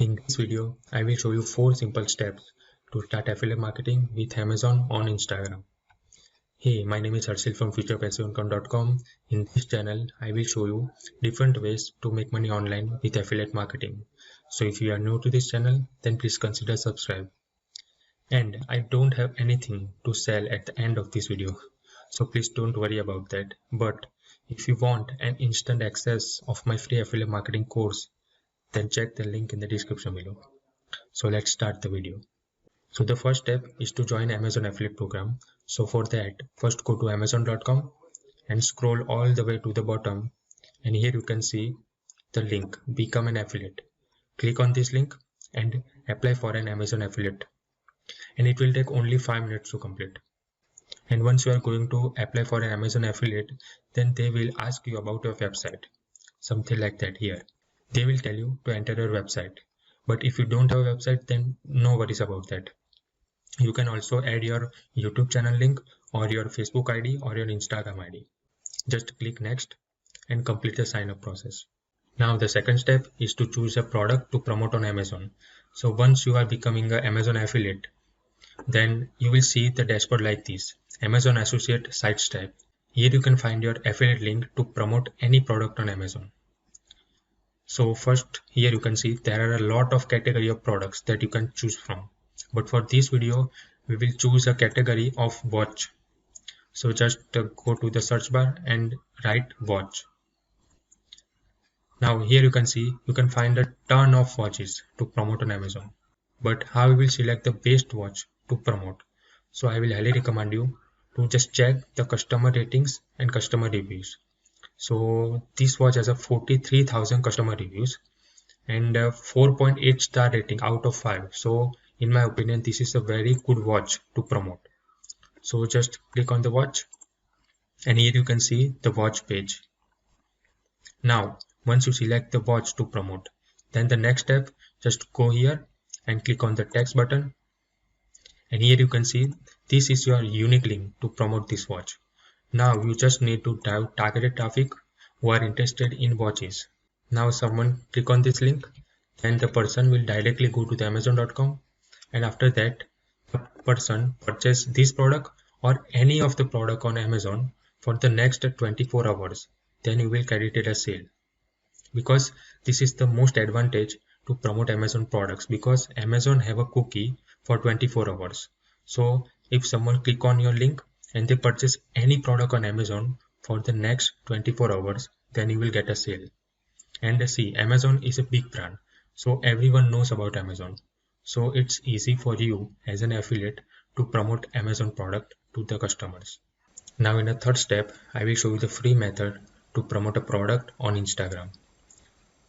In this video, I will show you 4 simple steps to start affiliate marketing with Amazon on Instagram. Hey, my name is Harshil from futurepassiveincome.com. In this channel, I will show you different ways to make money online with affiliate marketing. So if you are new to this channel, then please consider subscribe. And I don't have anything to sell at the end of this video, so please don't worry about that. But if you want an instant access of my free affiliate marketing course, then check the link in the description below. So let's start the video. So the first step is to join Amazon affiliate program. So for that, first go to amazon.com and scroll all the way to the bottom, and here you can see the link become an affiliate. Click on this link and apply for an Amazon affiliate, and it will take only 5 minutes to complete. And once you are going to apply for an Amazon affiliate, then they will ask you about your website, something like that. Here they will tell you to enter your website, but if you don't have a website, then no worries about that. You can also add your YouTube channel link or your Facebook ID or your Instagram ID. Just click next and complete the sign up process. Now the second step is to choose a product to promote on Amazon. So once you are becoming an Amazon affiliate, then you will see the dashboard like this: Amazon Associate Sites tab. Here you can find your affiliate link to promote any product on Amazon. So first, here you can see there are a lot of category of products that you can choose from, but for this video we will choose a category of watch. So just go to the search bar and write watch. Now here you can see you can find a ton of watches to promote on Amazon, but how we will select the best watch to promote? So I will highly recommend you to just check the customer ratings and customer reviews. So this watch has a 43,000 customer reviews and a 4.8 star rating out of 5. So in my opinion, this is a very good watch to promote. So just click on the watch, and here you can see the watch page. Now once you select the watch to promote, then the next step, just go here and click on the text button, and here you can see this is your unique link to promote this watch. Now you just need to have targeted traffic who are interested in watches. Now someone click on this link, then the person will directly go to the amazon.com, and after that the person purchase this product or any of the product on Amazon for the next 24 hours. Then you will credit it as sale, because this is the most advantage to promote Amazon products, because Amazon have a cookie for 24 hours. So if someone click on your link and they purchase any product on Amazon for the next 24 hours, then you will get a sale. And see, Amazon is a big brand, so everyone knows about Amazon. So it's easy for you as an affiliate to promote Amazon product to the customers. Now in the third step, I will show you the free method to promote a product on Instagram.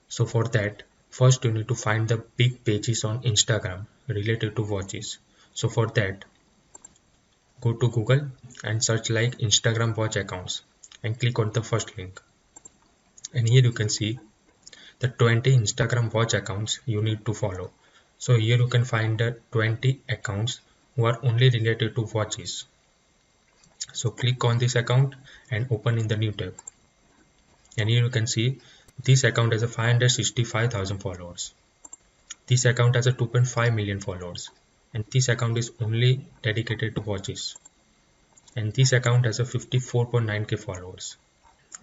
So for that, first you need to find the big pages on Instagram related to watches. So for that, go to Google and search like Instagram watch accounts and click on the first link. And here you can see the 20 Instagram watch accounts you need to follow. So here you can find the 20 accounts who are only related to watches. So click on this account and open in the new tab. And here you can see this account has a 565,000 followers. This account has a 2.5 million followers. And this account is only dedicated to watches. And this account has a 54.9k followers.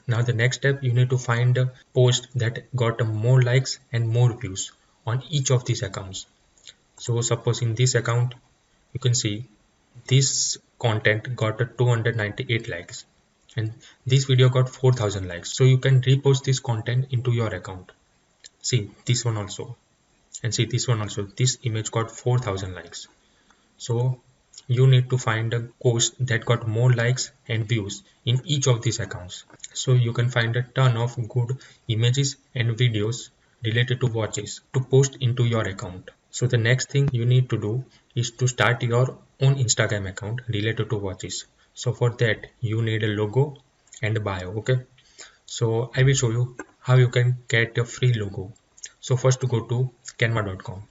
Now the next step, you need to find a post that got more likes and more views on each of these accounts. So suppose in this account, you can see this content got a 298 likes and this video got 4,000 likes. So you can repost this content into your account. See this one also, and see this one also. This image got 4,000 likes. So you need to find a post that got more likes and views in each of these accounts. So you can find a ton of good images and videos related to watches to post into your account. So the next thing you need to do is to start your own Instagram account related to watches. So for that you need a logo and a bio. Okay, so I will show you how you can get a free logo. So first go to canva.com.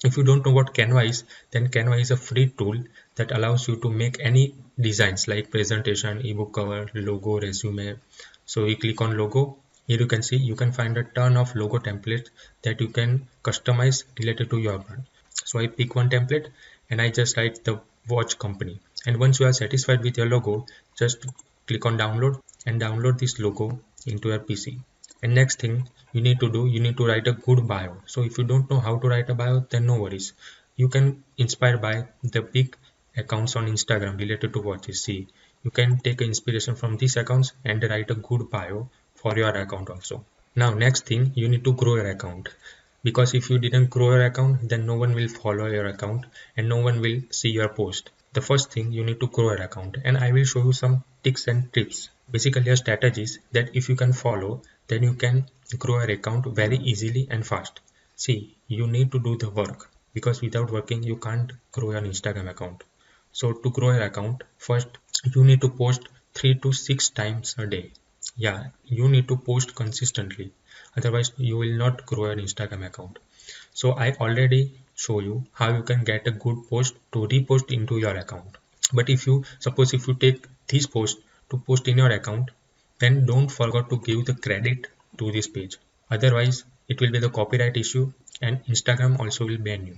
If you don't know what Canva is, then Canva is a free tool that allows you to make any designs like presentation, ebook cover, logo, resume. So we click on logo Here you can see you can find a ton of logo templates that you can customize related to your brand. So I pick one template and I just write the watch company. And once you are satisfied with your logo, just click on download and download this logo into your PC. And next thing you need to do, you need to write a good bio. So if you don't know how to write a bio, then no worries. You can inspire by the big accounts on Instagram related to watches. See, you can take inspiration from these accounts and write a good bio for your account also. Now next thing, you need to grow your account, because if you didn't grow your account, then no one will follow your account and no one will see your post. The first thing, you need to grow your account, and I will show you some tips and tips, basically a strategies that if you can follow, then you can grow your account very easily and fast. See, you need to do the work, because without working you can't grow your Instagram account. So to grow your account, first you need to post 3 to 6 times a day. Yeah, you need to post consistently, otherwise you will not grow your Instagram account. So I already show you how you can get a good post to repost into your account. But if you suppose if you take this post to post in your account, then don't forget to give the credit to this page, otherwise it will be the copyright issue and Instagram also will ban you.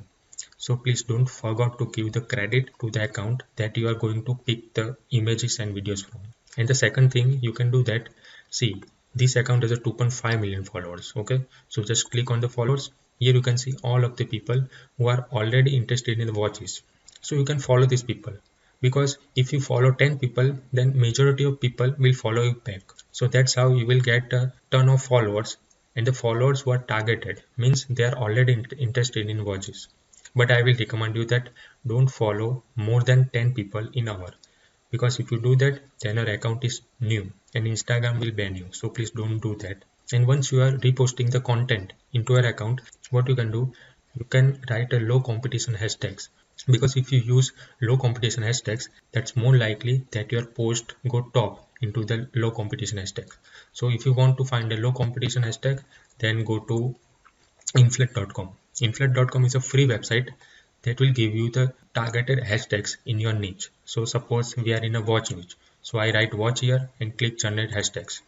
So please don't forget to give the credit to the account that you are going to pick the images and videos from. And the second thing you can do that, see, this account has a 2.5 million followers. Okay, so just click on the followers. Here you can see all of the people who are already interested in the watches. So you can follow these people, because if you follow 10 people, then majority of people will follow you back. So that's how you will get a ton of followers, and the followers who are targeted means they are already interested in watches. But I will recommend you that don't follow more than 10 people in hour, because if you do that, then your account is new and Instagram will ban you. So please don't do that. And once you are reposting the content into your account, what you can do, you can write a low competition hashtags, because if you use low competition hashtags, that's more likely that your post go top into the low competition hashtag. So if you want to find a low competition hashtag, then go to inflate.com. Inflate.com is a free website that will give you the targeted hashtags in your niche. So suppose we are in a watch niche. So I write watch here and click generate hashtags.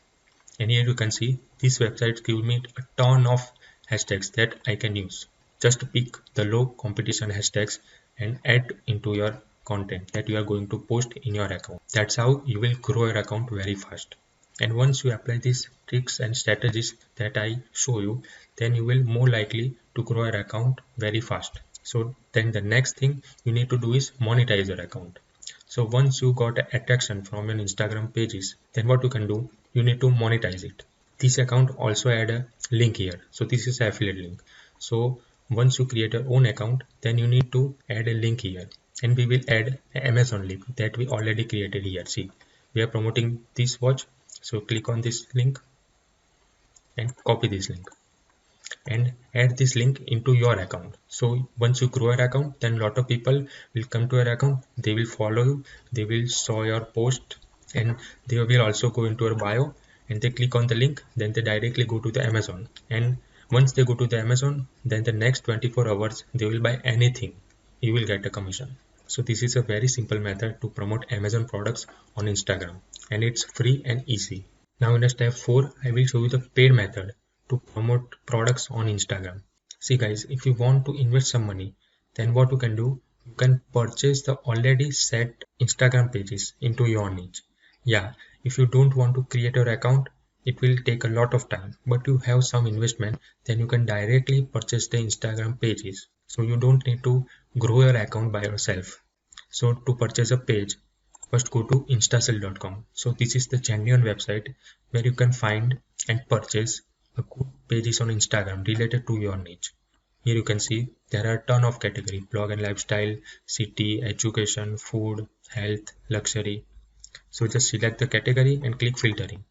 And here you can see these websites give me a ton of hashtags that I can use. Just pick the low competition hashtags and add into your content that you are going to post in your account. That's how you will grow your account very fast. And once you apply these tricks and strategies that I show you, then you will more likely to grow your account very fast. So then the next thing you need to do is monetize your account. So once you got attraction from your Instagram pages, then what you can do, you need to monetize it. This account also add a link here. So this is affiliate link. So once you create your own account, then you need to add a link here, and we will add an Amazon link that we already created here. See, we are promoting this watch. So click on this link and copy this link and add this link into your account. So once you grow your account, then lot of people will come to your account, they will follow you, they will saw your post, and they will also go into your bio and they click on the link, then they directly go to the Amazon. And once they go to the Amazon, then the next 24 hours they will buy anything, you will get a commission. So this is a very simple method to promote Amazon products on Instagram, and it's free and easy. Now in step 4, I will show you the paid method to promote products on Instagram. See guys, if you want to invest some money, then what you can do, you can purchase the already set Instagram pages into your niche. Yeah, if you don't want to create your account, it will take a lot of time, but you have some investment, then you can directly purchase the Instagram pages. So you don't need to grow your account by yourself. So to purchase a page, first go to instasell.com. So this is the genuine website where you can find and purchase a good pages on Instagram related to your niche. Here you can see there are a ton of category: blog and lifestyle, city, education, food, health, luxury. So just select the category and click filtering.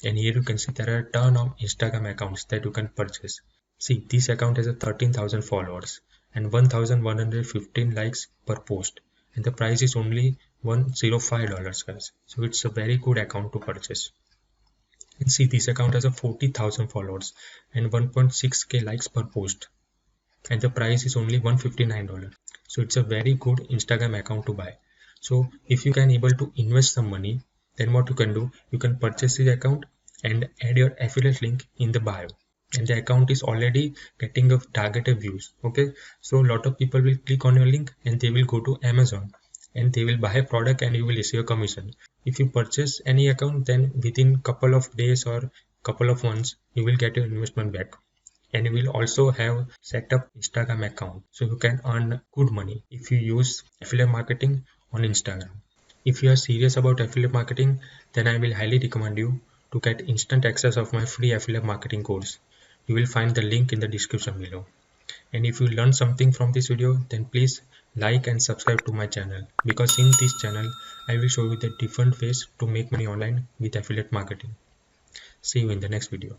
And here you can see there are a ton of Instagram accounts that you can purchase. See, this account has a 13,000 followers and 1,115 likes per post, and the price is only $105 guys. So it's a very good account to purchase. And see, this account has a 40,000 followers and 1.6k likes per post, and the price is only $159. So it's a very good Instagram account to buy. So if you can able to invest some money, then what you can do, you can purchase this account and add your affiliate link in the bio, and the account is already getting a targeted views. Okay, so a lot of people will click on your link and they will go to Amazon and they will buy a product and you will receive a commission. If you purchase any account, then within couple of days or couple of months you will get your investment back, and you will also have set up Instagram account so you can earn good money if you use affiliate marketing on Instagram. If you are serious about affiliate marketing, then I will highly recommend you to get instant access of my free affiliate marketing course. You will find the link in the description below. And if you learned something from this video, then please like and subscribe to my channel, because in this channel I will show you the different ways to make money online with affiliate marketing. See you in the next video.